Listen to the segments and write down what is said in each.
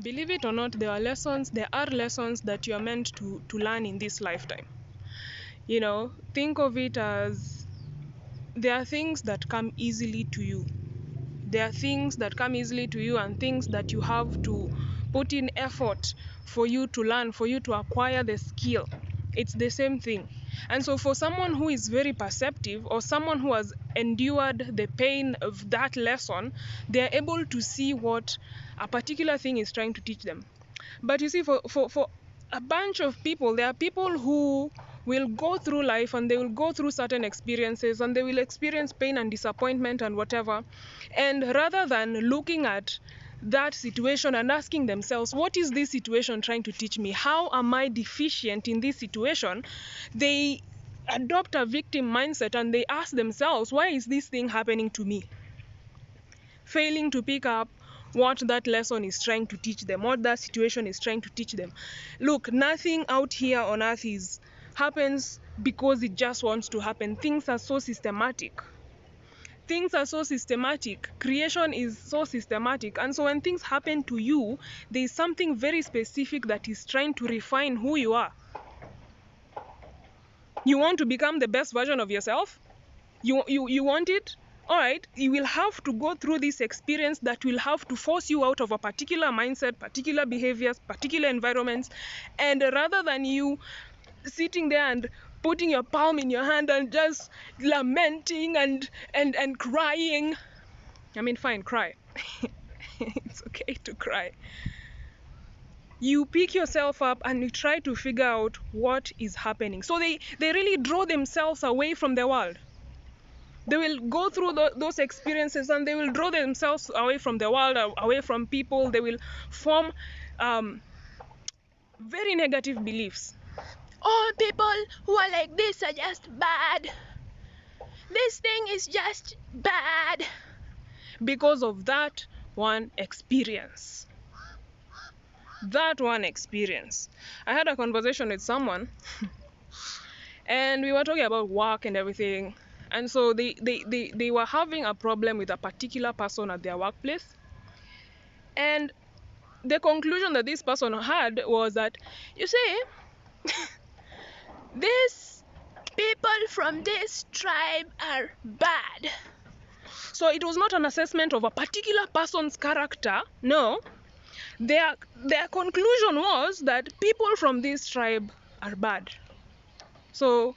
Believe it or not, there are lessons that you are meant to learn in this lifetime. Think of it as there are things that come easily to you. There are things that come easily to you and things that you have to put in effort for you to learn, for you to acquire the skill. It's the same thing. And so for someone who is very perceptive, or someone who has endured the pain of that lesson, they're able to see what a particular thing is trying to teach them. But you see, for a bunch of people, there are people who will go through life and they will go through certain experiences and they will experience pain and disappointment and whatever. And rather than looking at that situation and asking themselves, what is this situation trying to teach me? How am I deficient in this situation? They adopt a victim mindset and they ask themselves, why is this thing happening to me? Failing to pick up what that lesson is trying to teach them, what that situation is trying to teach them. Look, nothing out here on earth happens because it just wants to happen. Things are so systematic. Creation is so systematic. And so when things happen to you, there is something very specific that is trying to refine who you are. You want to become the best version of yourself? You want it? All right, you will have to go through this experience that will have to force you out of a particular mindset, particular behaviors, particular environments. And rather than you sitting there and putting your palm in your hand and just lamenting and crying, I mean, fine, cry. It's okay to cry. You pick yourself up and you try to figure out what is happening. So they really draw themselves away from the world. They will go through those experiences and they will draw themselves away from the world, away from people. They will form very negative beliefs. All people who are like this are just bad. This thing is just bad. Because of that one experience. That one experience. I had a conversation with someone and we were talking about work and everything. And so they were having a problem with a particular person at their workplace. And the conclusion that this person had was that, you see, these people from this tribe are bad. So it was not an assessment of a particular person's character. No. Their conclusion was that people from this tribe are bad. So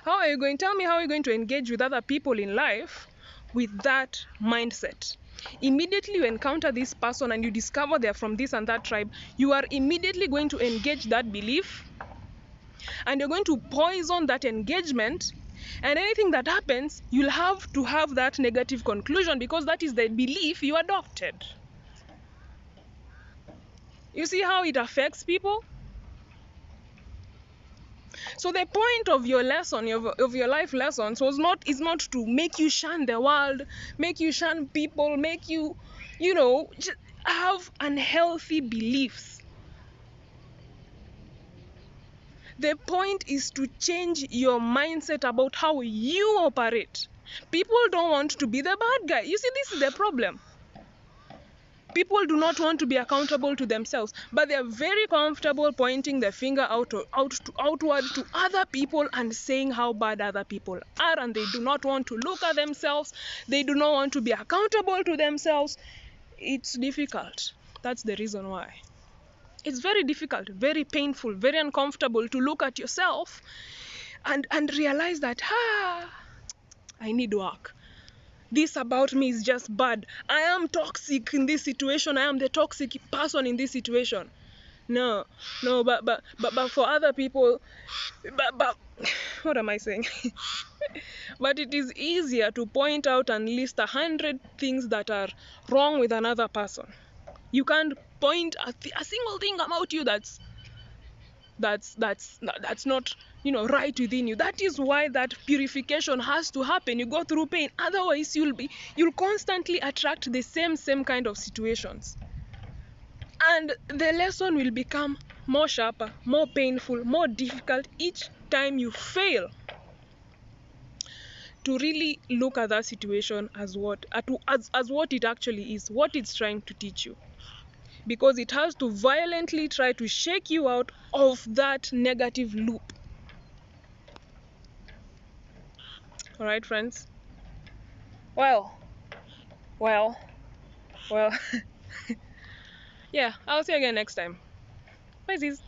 how are you going to engage with other people in life with that mindset? Immediately you encounter this person and you discover they're from this and that tribe, you are immediately going to engage that belief and you're going to poison that engagement, and anything that happens, you'll have to have that negative conclusion because that is the belief you adopted. You see how it affects people? So the point of your lesson, of your life lessons, is not to make you shun the world, make you shun people, make you, just have unhealthy beliefs. The point is to change your mindset about how you operate. People don't want to be the bad guy. You see, this is the problem. People do not want to be accountable to themselves, but they are very comfortable pointing the finger outward to other people and saying how bad other people are, and they do not want to look at themselves. They do not want to be accountable to themselves. It's difficult. That's the reason why. It's very difficult, very painful, very uncomfortable to look at yourself and realize that, I need work. This about me is just bad. I am toxic in this situation. I am the toxic person in this situation. No, but for other people, but what am I saying? But it is easier to point out and list 100 things that are wrong with another person. You can't point a single thing about you that's not right within you. That is why that purification has to happen. You go through pain, otherwise you'll constantly attract the same kind of situations, and the lesson will become more sharper, more painful, more difficult each time you fail to really look at that situation as what it actually is, what it's trying to teach you. because it has to violently try to shake you out of that negative loop. All right, friends? Well, well, well. Yeah, I'll see you again next time. Bye, Ziz.